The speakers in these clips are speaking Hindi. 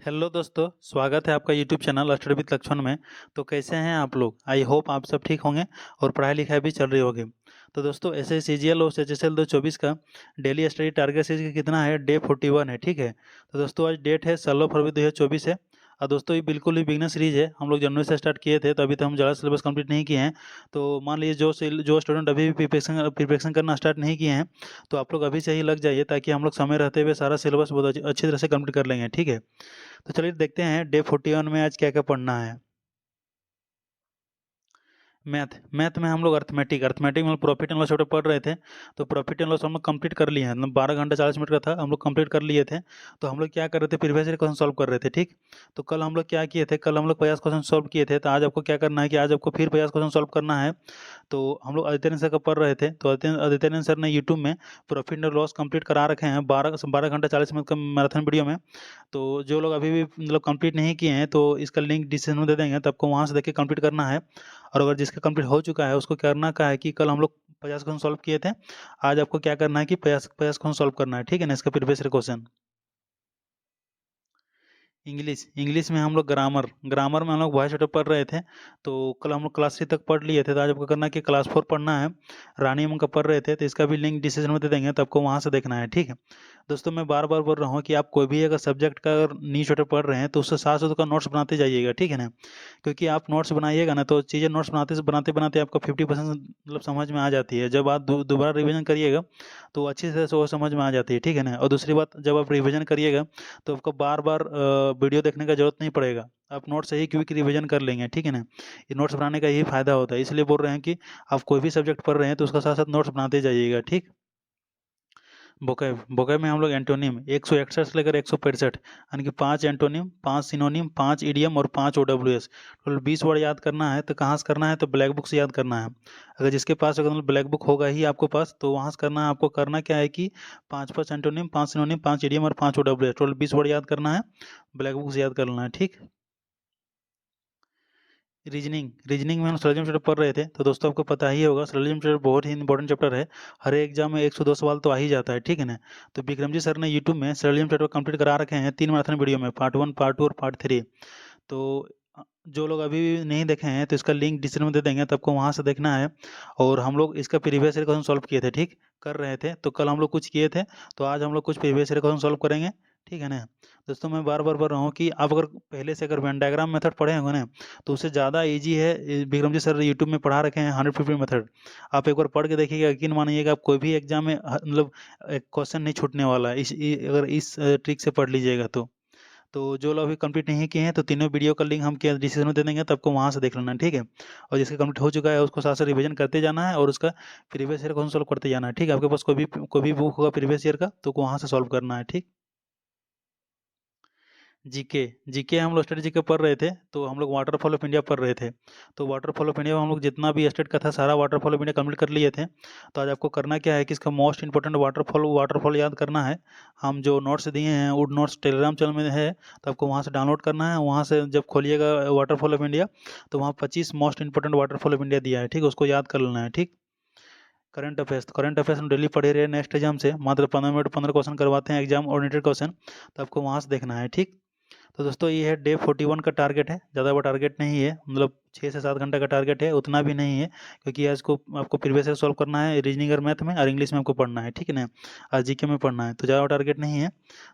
हेलो दोस्तों, स्वागत है आपका YouTube channel study with Lakshman में। तो कैसे हैं आप लोग? आई होप आप सब ठीक होंगे और पढ़ाई लिखाई भी चल रही होगी। तो दोस्तों ऐसे सीजीएल और एचएसएल 2024 का डेली स्टडी टारगेट सीरीज कितना है? डे 41 है, ठीक है। तो दोस्तों आज डेट है 16 फरवरी 2024 है। और दोस्तों ये बिल्कुल ही बिगनर सीरीज है, हम लोग जनवरी से स्टार्ट किए थे, तो अभी तो हम ज़्यादा सिलेबस कंप्लीट नहीं किए हैं। तो मान लीजिए जो स्टूडेंट अभी भी प्रिपरेशन करना स्टार्ट नहीं किए हैं, तो आप लोग अभी से ही लग जाइए, ताकि हम लोग समय रहते हुए सारा सिलेबस बहुत अच्छी तरह से कंप्लीट कर लेंगे, ठीक है। तो चलिए देखते हैं डे 41 में आज क्या क्या पढ़ना है। मैथ मैथ में हम लोग अर्थमेटिक अर्थमेटिक में प्रॉफिट एंड लॉस चैप्टर पढ़ रहे थे। तो प्रॉफिट एंड लॉस हम लोग कंप्लीट कर लिए हैं, मतलब 12 घंटा 40 मिनट का था, हम लोग कंप्लीट कर लिए थे। तो हम लोग क्या कर रहे थे, प्रीवियस ईयर क्वेश्चन सॉल्व कर रहे थे, ठीक। तो कल हम लोग क्या किए थे, कल हम लोग 50 क्वेश्चन सॉल्व किए थे। तो आज आपको क्या करना है कि आज आपको फिर 50 क्वेश्चन सॉल्व करना है। तो हम लोग आदित्य सर का पढ़ रहे थे, तो आदित्य सर ने यूट्यूब में प्रॉफिट एंड लॉस कंप्लीट करा रखे हैं 12 घंटा 40 मिनट का मैराथन वीडियो में। तो जो लोग अभी भी मतलब कंप्लीट नहीं किए हैं, तो इसका लिंक डिस्क्रिप्शन में दे देंगे, तो आपको वहाँ से देख के कंप्लीट करना है। और अगर जिसका कंप्लीट हो चुका है उसको करना क्या है कि कल हम लोग 50 क्वेश्चन सॉल्व किए थे, आज आपको क्या करना है कि 50 क्वेश्चन सॉल्व करना है, ठीक है ना। इसका प्रीवियस क्वेश्चन इंग्लिश इंग्लिश में हम लोग ग्रामर ग्रामर में हम लोग वॉइस चैप्टर पढ़ रहे थे। तो कल हम लोग क्लास 3 तक पढ़ लिए थे, तो आज आपको करना है कि क्लास 4 पढ़ना है। रानी अमन का पढ़ रहे थे, तो इसका भी लिंक डिस्क्रिप्शन में दे देंगे, तो आपको वहाँ से देखना है, ठीक है। दोस्तों मैं बार बार बोल रहा हूँ कि आप कोई भी अगर सब्जेक्ट का अगर न्यू चैप्टर पढ़ रहे हैं, तो उससे साथ साथ उसका नोट्स बनाते जाइएगा, ठीक है ना। क्योंकि आप नोट्स बनाइएगा ना, तो चीज़ें नोट्स बनाते बनाते आपका 50% मतलब समझ में आ जाती है। जब आप दोबारा रिवीजन करिएगा, तो अच्छी तरह से वो समझ में आ जाती है, ठीक है ना। और दूसरी बात, जब आप रिवीजन करिएगा, तो आपको बार बार वीडियो देखने का जरूरत नहीं पड़ेगा। आप नोट से ही क्विक रिवीजन कर लेंगे, ठीक है ना। ये नोट्स बनाने का यही फायदा होता है, इसलिए बोल रहे हैं कि आप कोई भी सब्जेक्ट पढ़ रहे हैं, तो उसका साथ साथ नोट्स बनाते जाइएगा, ठीक। वोकैब वोकैब में हम लोग एंटोनिम 161 से लेकर 165 यानी कि 5 एंटोनिम, 5 सिनोनिम, 5 इडियम और 5 ओडब्ल्यूएस, टोटल 20 वर्ड याद करना है। तो कहाँ से करना है, तो ब्लैक बुक से याद करना है। अगर जिसके पास अगर मतलब ब्लैक बुक होगा ही आपको पास, तो वहाँ से करना है। आपको करना क्या है कि 5 एंटोनिम, 5 सिनोनिम, 5 इडियम और 5 ओडब्ल्यूएस, टोटल 20 वर्ड याद करना है। ब्लैक बुक से याद कर लेना है, ठीक। रीजनिंग रीजनिंग में हम सैलरी चैप्टर पढ़ रहे थे। तो दोस्तों आपको पता ही होगा, सैलरी चैप्टर बहुत ही इंपॉर्टेंट चैप्टर है। हर एक एग्जाम में 102 सवाल तो आ ही जाता है, ठीक है ना। तो विक्रम जी सर ने यूट्यूब में सैलरी चैप्टर कंप्लीट करा रखे हैं 3 मैराथन वीडियो में, पार्ट 1, पार्ट 2 और पार्ट 3। तो जो लोग अभी भी नहीं देखे हैं, तो इसका लिंक डिस्क्रिप्शन में दे देंगे, तो आपको वहाँ से देखना है। और हम लोग इसका प्रीवियस ईयर क्वेश्चन सॉल्व किए थे, ठीक, कर रहे थे। तो कल हम लोग कुछ किए थे, तो आज हम लोग कुछ प्रीवियस ईयर क्वेश्चन सॉल्व करेंगे, ठीक है ना। दोस्तों मैं बार बार बोल रहा हूँ कि आप अगर पहले से अगर वेन डायग्राम मेथड पढ़े होंगे ना, तो उससे ज़्यादा ईजी है। विक्रम जी सर यूट्यूब में पढ़ा रखे हैं 150 मेथड। आप एक बार पढ़ के देखिएगा, यकीन मानिएगा आप कोई भी एग्जाम में मतलब क्वेश्चन नहीं छूटने वाला है, अगर इस ट्रिक से पढ़ लीजिएगा तो जो लोग अभी कंप्लीट नहीं किए हैं, तो तीनों वीडियो का लिंक हम क्या डिस्क्रिप्शन में दे देंगे, तो आपको वहाँ से देख लेना है, ठीक है। और जिसका कंप्लीट हो चुका है उसको साथ साथ रिवीजन करते जाना है, और उसका प्रीवियस ईयर क्वेश्चन सॉल्व करते जाना है, ठीक है। आपके पास कोई भी बुक होगा प्रीवियस ईयर का, तो वहाँ से सॉल्व करना है, ठीक। जीके जीके हम लोग स्टेट जीके पढ़ रहे थे। तो हम लोग वाटरफॉल ऑफ इंडिया पढ़ रहे थे। तो वाटरफॉल ऑफ इंडिया में हम लोग जितना भी स्टेट का था सारा वाटरफॉल ऑफ इंडिया कंप्लीट कर लिए थे। तो आज आपको करना क्या है कि इसका मोस्ट इंपॉर्टेंट वाटरफॉल याद करना है। हम जो नोट्स दिए हैं वो नोट्स टेलीग्राम चैनल में है, तो आपको वहाँ से डाउनलोड करना है। वहाँ से जब खोलिएगा वाटरफॉल ऑफ इंडिया, तो वहाँ 25 most important waterfall of India दिया है, ठीक, उसको याद कर लेना है, ठीक। करंट अफेयर्स हम डेली पढ़े रहे नेक्स्ट एग्जाम से, मात्र 15 मिनट 15 क्वेश्चन करवाते हैं एग्जाम ओरिएंटेड क्वेश्चन, तो आपको वहाँ से देखना है, ठीक। तो दोस्तों ये है डे 41 का टारगेट है, ज़्यादा बड़ा टारगेट नहीं है, मतलब 6 से 7 घंटे का टारगेट है, उतना भी नहीं है। क्योंकि आज को आपको प्रीवियस ईयर सॉल्व करना है, रीजनिंग और मैथ में, और इंग्लिश में आपको पढ़ना है, ठीक है ना। आज जीके में पढ़ना है, तो ज़्यादा टारगेट नहीं है।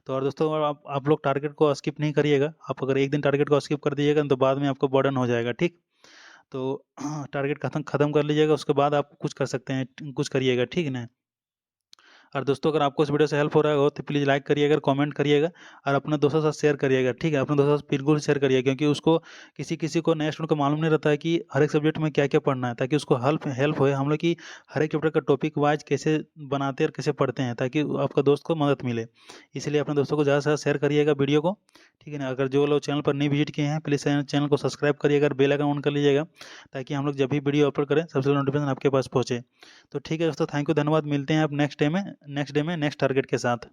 तो और दोस्तों आप लोग टारगेट को स्किप नहीं करिएगा। आप अगर एक दिन टारगेट को स्किप कर दीजिएगा, तो बाद में आपको बर्डन हो जाएगा, ठीक। तो टारगेट खत्म कर लीजिएगा, उसके बाद आप कुछ कर सकते हैं, कुछ करिएगा, ठीक है ना। और दोस्तों अगर आपको इस वीडियो से हेल्प हो रहा हो, तो प्लीज़ लाइक करिएगा, कमेंट करिएगा, और अपने दोस्तों के साथ शेयर करिएगा, ठीक है। अपने दोस्तों से बिल्कुल शेयर करिएगा, क्योंकि उसको किसी किसी को नए स्टूडेंट को मालूम नहीं रहता है कि हर एक सब्जेक्ट में क्या क्या पढ़ना है, ताकि उसको हेल्प हेल्प होए हम लोग की हर एक चैप्टर का टॉपिक वाइज कैसे बनाते हैं और कैसे पढ़ते हैं, ताकि आपका दोस्त को मदद मिले। इसलिए अपने दोस्तों को ज़्यादा से ज़्यादा शेयर करिएगा वीडियो को, ठीक है ना। अगर जो लोग चैनल पर नहीं विजिट किए हैं, प्लीज़ चैनल को सब्सक्राइब करिएगा और बेल आइकन ऑन कर लीजिएगा, ताकि हम लोग जब भी वीडियो अपलोड करें सबसे पहले नोटिफिकेशन आपके पास पहुँचे। तो ठीक है दोस्तों, थैंक यू, धन्यवाद। मिलते हैं आप नेक्स्ट डे में नेक्स्ट टारगेट के साथ।